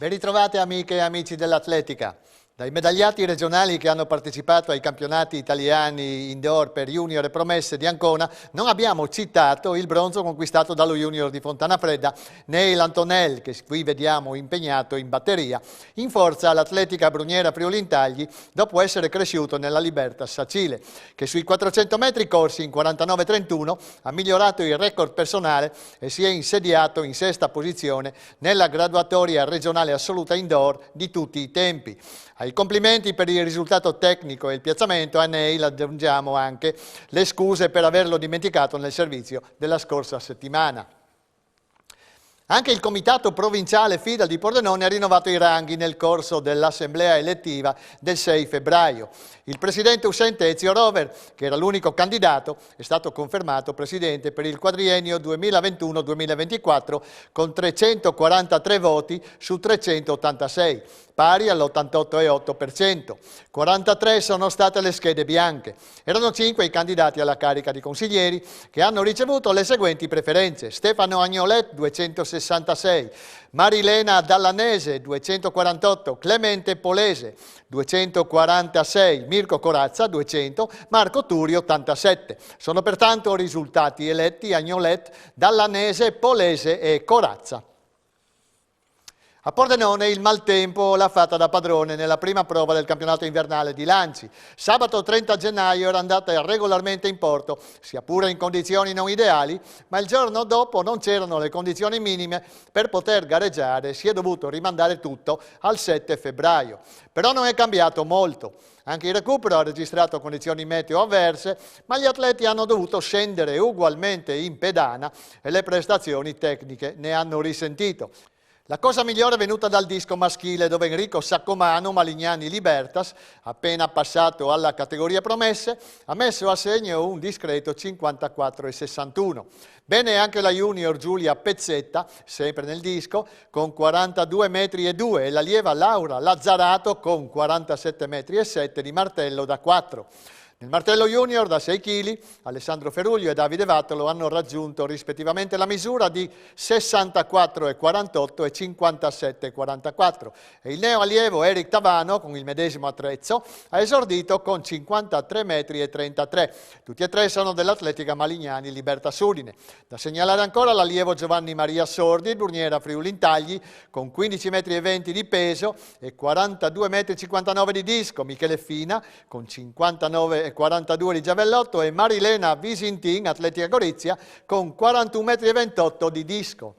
Ben ritrovate amiche e amici dell'atletica. Dai medagliati regionali che hanno partecipato ai campionati italiani indoor per junior e promesse di Ancona, non abbiamo citato il bronzo conquistato dallo junior di Fontanafredda, Neil Antonel, che qui vediamo impegnato in batteria, in forza all'atletica Bruniera Friuli-Intagli, dopo essere cresciuto nella Libertas Sacile, che sui 400 metri corsi in 49,31 ha migliorato il record personale e si è insediato in sesta posizione nella graduatoria regionale assoluta indoor di tutti i tempi. Ai complimenti per il risultato tecnico e il piazzamento, a Neil aggiungiamo anche le scuse per averlo dimenticato nel servizio della scorsa settimana. Anche il Comitato Provinciale FIDAL di Pordenone ha rinnovato i ranghi nel corso dell'assemblea elettiva del 6 febbraio. Il presidente uscente Ezio Rover, che era l'unico candidato, è stato confermato presidente per il quadriennio 2021-2024 con 343 voti su 386, pari all'88,8%. 43 sono state le schede bianche. Erano 5 i candidati alla carica di consiglieri che hanno ricevuto le seguenti preferenze: Stefano Agnolet 266, Marilena Dallanese 248, Clemente Polese 246, Mirko Corazza 200, Marco Turi 87. Sono pertanto risultati eletti Agnolet, Dallanese, Polese e Corazza. A Pordenone il maltempo l'ha fatta da padrone nella prima prova del campionato invernale di lanci. Sabato 30 gennaio era andata regolarmente in porto, sia pure in condizioni non ideali, ma il giorno dopo non c'erano le condizioni minime per poter gareggiare, si è dovuto rimandare tutto al 7 febbraio. Però non è cambiato molto. Anche il recupero ha registrato condizioni meteo avverse, ma gli atleti hanno dovuto scendere ugualmente in pedana e le prestazioni tecniche ne hanno risentito. La cosa migliore è venuta dal disco maschile, dove Enrico Saccomano, Malignani Libertas, appena passato alla categoria promesse, ha messo a segno un discreto 54,61. Bene anche la junior Giulia Pezzetta, sempre nel disco, con 42,2 metri e l'allieva Laura Lazzarato con 47,7 metri di martello da 4. Nel martello junior da 6 kg, Alessandro Feruglio e Davide Vattolo hanno raggiunto rispettivamente la misura di 64,48 e 57,44 e il neoallievo Eric Tavano, con il medesimo attrezzo, ha esordito con 53,33 metri. Tutti e tre sono dell'atletica Malignani Libertas Udine. Da segnalare ancora l'allievo Giovanni Maria Sordi, Bruniera Friuli-Intagli, con 15,20 metri di peso e 42,59 metri di disco, Michele Fina, con 59,42 di giavellotto e Marilena Visintin, atletica Gorizia, con 41,28 metri di disco.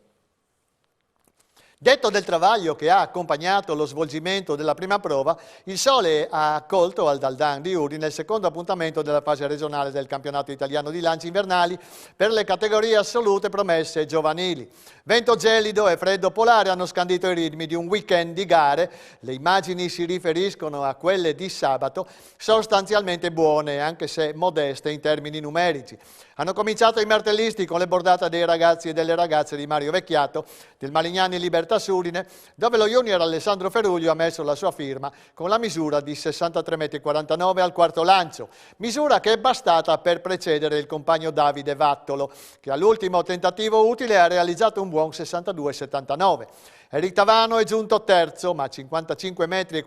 Detto del travaglio che ha accompagnato lo svolgimento della prima prova, il Sole ha accolto al Daldan di Udine il secondo appuntamento della fase regionale del campionato italiano di lanci invernali per le categorie assolute, promesse e giovanili. Vento gelido e freddo polare hanno scandito i ritmi di un weekend di gare. Le immagini si riferiscono a quelle di sabato, sostanzialmente buone, anche se modeste in termini numerici. Hanno cominciato i martellisti con le bordate dei ragazzi e delle ragazze di Mario Vecchiato, del Malignani Libertas Udine, dove lo junior Alessandro Feruglio ha messo la sua firma con la misura di 63,49 metri al quarto lancio, misura che è bastata per precedere il compagno Davide Vattolo, che all'ultimo tentativo utile ha realizzato un buon 62,79 metri. Eric Tavano è giunto terzo, ma 55,46 metri,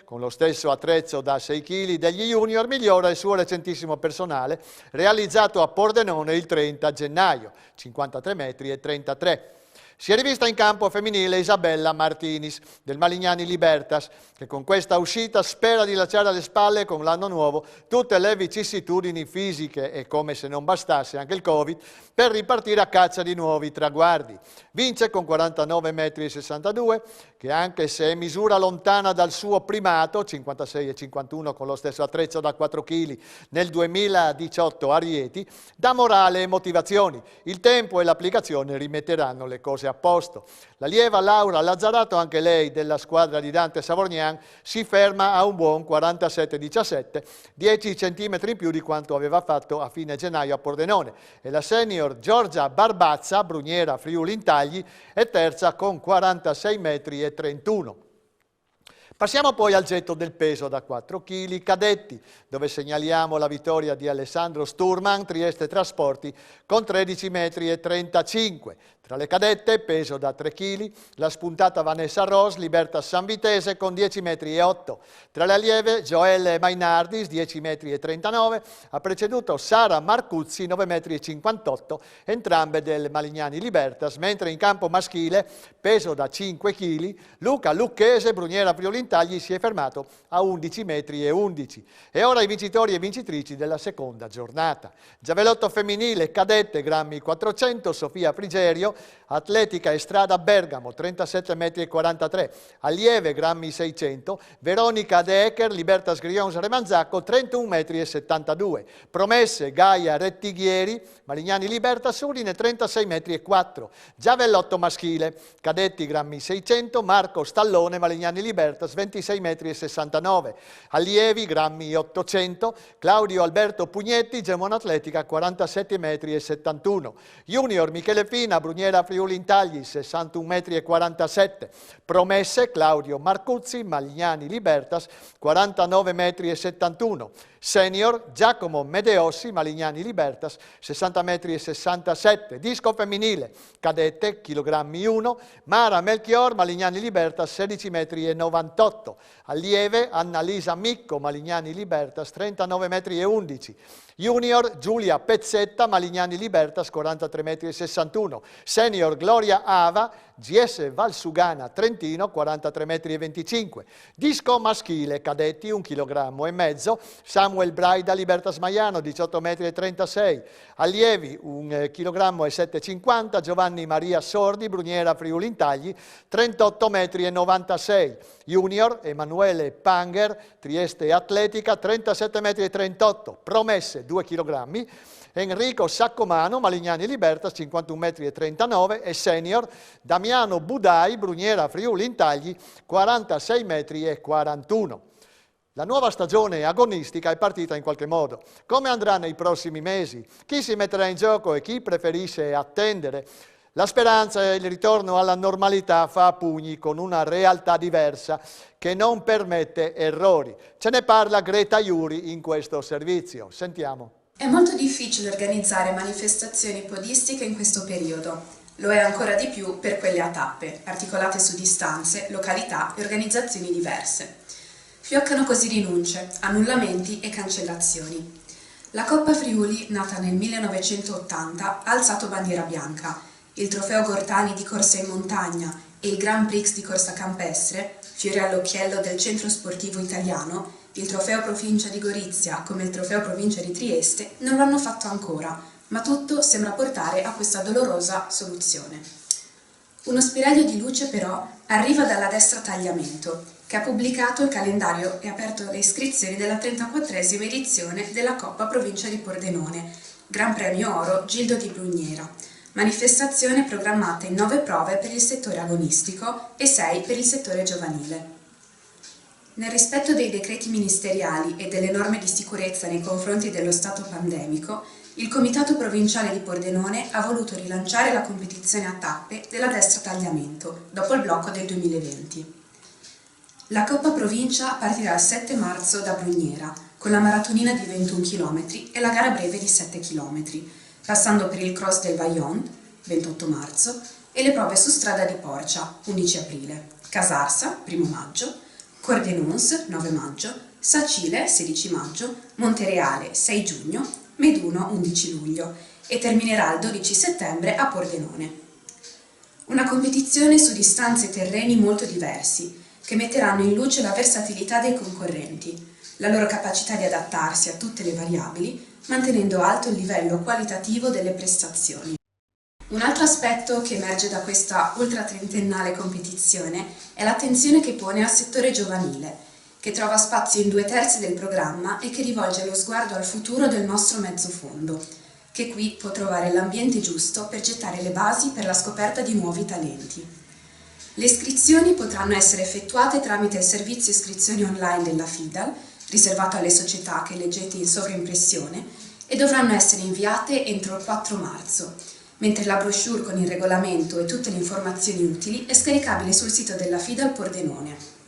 con lo stesso attrezzo da 6 kg degli junior, migliora il suo recentissimo personale, realizzato a Pordenone il 30 gennaio, 53,33 metri. Si è rivista in campo femminile Isabella Martinis del Malignani Libertas, che con questa uscita spera di lasciare alle spalle con l'anno nuovo tutte le vicissitudini fisiche e, come se non bastasse anche il Covid, per ripartire a caccia di nuovi traguardi. Vince con 49,62 metri, che anche se è misura lontana dal suo primato, 56,51 con lo stesso attrezzo da 4 kg nel 2018 a Rieti, dà morale e motivazioni. Il tempo e l'applicazione rimetteranno le cose a posto. L'allieva Laura Lazzarato, anche lei della squadra di Dante Savorgnan, si ferma a un buon 47,17, 10 centimetri in più di quanto aveva fatto a fine gennaio a Pordenone. E la senior Giorgia Barbazza, Bruniera Friuli-Intagli, è terza con 46,31 metri. Passiamo poi al getto del peso da 4 kg cadetti, dove segnaliamo la vittoria di Alessandro Sturman, Trieste Trasporti, con 13,35 metri. Tra le cadette, peso da 3 kg, la spuntata Vanessa Ros, Libertas San Vitese con 10,8 metri. Tra le allieve, Joelle Mainardis, 10,39 metri, ha preceduto Sara Marcuzzi, 9,58 metri, entrambe del Malignani Libertas, mentre in campo maschile, peso da 5 kg, Luca Lucchese, Bruniera Friulintagli, si è fermato a 11,11 metri. E ora i vincitori e vincitrici della seconda giornata. Giavellotto femminile, cadette, grammi 400, Sofia Frigerio, atletica e strada Bergamo, 37,43 metri, allieve, grammi 600, Veronica De Ecker, Libertas Grions Remanzacco, 31,72 metri, promesse Gaia Rettighieri, Malignani Libertas Udine, 36,4 metri, Giavellotto maschile, cadetti, grammi 600, Marco Stallone, Malignani Libertas, 26,69 metri, allievi, grammi 800, Claudio Alberto Pugnetti, Gemona Atletica, 47,71 metri, junior Michele Fina, Bruniera Friulintagli, 61,47 metri, promesse Claudio Marcuzzi, Malignani Libertas, 49,71 metri, senior Giacomo Medeossi, Malignani Libertas, 60,67 metri, disco femminile, cadette, chilogrammi 1, Mara Melchior, Malignani Libertas, 16,98 metri, allieve Annalisa Micco, Malignani Libertas, 39,11 metri, junior Giulia Pezzetta, Malignani Libertas, 43,61 metri, senior Gloria Ava, GS Valsugana Trentino, 43,25 metri, disco maschile, cadetti, 1,5 kg, Samuel Braida, Libertas Maiano, 18,36 metri, allievi, 1,750 kg, Giovanni Maria Sordi, Bruniera Friulintagli, 38,96 metri, junior Emanuele Panger, Trieste Atletica, 37,38 metri, promesse, 2 kg, Enrico Saccomano, Malignani Libertas, 51,39 metri, e senior Damiano Budai, Bruniera Friulintagli, 46,41 metri. La nuova stagione agonistica è partita in qualche modo. Come andrà nei prossimi mesi? Chi si metterà in gioco e chi preferisce attendere? La speranza e il ritorno alla normalità fa a pugni con una realtà diversa che non permette errori. Ce ne parla Greta Iuri in questo servizio. Sentiamo. È molto difficile organizzare manifestazioni podistiche in questo periodo. Lo è ancora di più per quelle a tappe, articolate su distanze, località e organizzazioni diverse. Fioccano così rinunce, annullamenti e cancellazioni. La Coppa Friuli, nata nel 1980, ha alzato bandiera bianca. Il Trofeo Gortani di corsa in montagna e il Grand Prix di corsa campestre, fiore all'occhiello del centro sportivo italiano, il Trofeo Provincia di Gorizia come il Trofeo Provincia di Trieste non lo hanno fatto ancora, ma tutto sembra portare a questa dolorosa soluzione. Uno spiraglio di luce però arriva dalla destra Tagliamento, che ha pubblicato il calendario e aperto le iscrizioni della 34esima edizione della Coppa Provincia di Pordenone, Gran Premio Oro Gildo di Bruniera, manifestazione programmata in 9 prove per il settore agonistico e 6 per il settore giovanile. Nel rispetto dei decreti ministeriali e delle norme di sicurezza nei confronti dello stato pandemico, il Comitato Provinciale di Pordenone ha voluto rilanciare la competizione a tappe della destra Tagliamento dopo il blocco del 2020. La Coppa Provincia partirà il 7 marzo da Bruniera, con la maratonina di 21 km e la gara breve di 7 km, passando per il Cross del Vajont, 28 marzo, e le prove su strada di Porcia, 11 aprile, Casarsa, 1 maggio, Cordenons, 9 maggio, Sacile, 16 maggio, Montereale, 6 giugno, Meduno, 11 luglio e terminerà il 12 settembre a Pordenone. Una competizione su distanze e terreni molto diversi, che metteranno in luce la versatilità dei concorrenti, la loro capacità di adattarsi a tutte le variabili, mantenendo alto il livello qualitativo delle prestazioni. Un altro aspetto che emerge da questa ultratrentennale competizione è l'attenzione che pone al settore giovanile, che trova spazio in 2/3 del programma e che rivolge lo sguardo al futuro del nostro mezzo fondo, che qui può trovare l'ambiente giusto per gettare le basi per la scoperta di nuovi talenti. Le iscrizioni potranno essere effettuate tramite il servizio iscrizioni online della FIDAL, riservato alle società che leggete in sovraimpressione, e dovranno essere inviate entro il 4 marzo, mentre la brochure con il regolamento e tutte le informazioni utili è scaricabile sul sito della FIDAL Pordenone.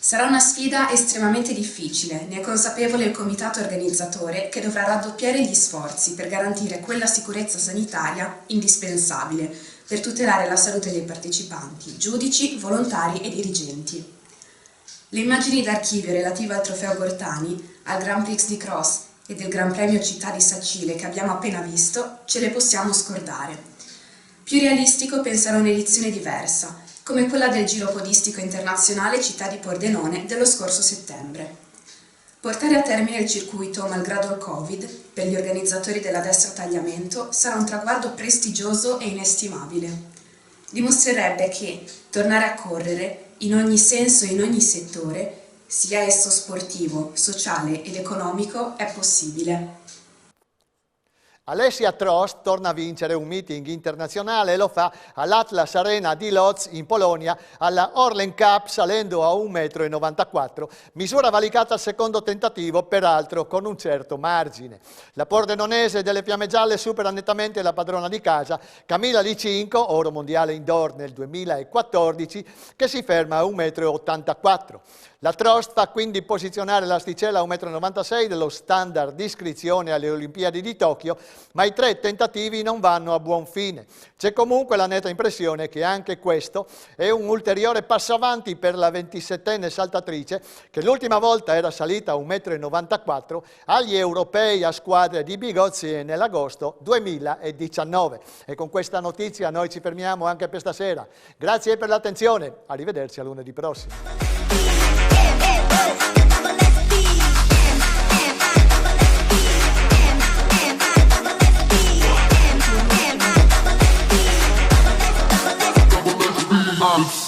Sarà una sfida estremamente difficile, ne è consapevole il comitato organizzatore, che dovrà raddoppiare gli sforzi per garantire quella sicurezza sanitaria indispensabile, per tutelare la salute dei partecipanti, giudici, volontari e dirigenti. Le immagini d'archivio relative al trofeo Gortani, al Grand Prix di Cross e del Gran Premio Città di Sacile che abbiamo appena visto, ce le possiamo scordare. Più realistico pensare a un'edizione diversa, come quella del Giro Podistico Internazionale Città di Pordenone dello scorso settembre. Portare a termine il circuito malgrado il Covid, per gli organizzatori della Destra Tagliamento, sarà un traguardo prestigioso e inestimabile. Dimostrerebbe che tornare a correre, in ogni senso e in ogni settore, sia esso sportivo, sociale ed economico, è possibile. Alessia Trost torna a vincere un meeting internazionale e lo fa all'Atlas Arena di Lodz in Polonia alla Orlen Cup salendo a 1,94 m, misura valicata al secondo tentativo, peraltro con un certo margine. La pordenonese delle Fiamme Gialle supera nettamente la padrona di casa, Camilla Licinco, oro mondiale indoor nel 2014, che si ferma a 1,84 m. La Trost fa quindi posizionare l'asticella a 1,96 m dello standard di iscrizione alle Olimpiadi di Tokyo, ma i 3 tentativi non vanno a buon fine. C'è comunque la netta impressione che anche questo è un ulteriore passo avanti per la 27enne saltatrice, che l'ultima volta era salita a 1,94 m agli europei a squadre di Bigozzi nell'agosto 2019. E con questa notizia noi ci fermiamo anche per stasera. Grazie per l'attenzione, arrivederci a lunedì prossimo. Oops.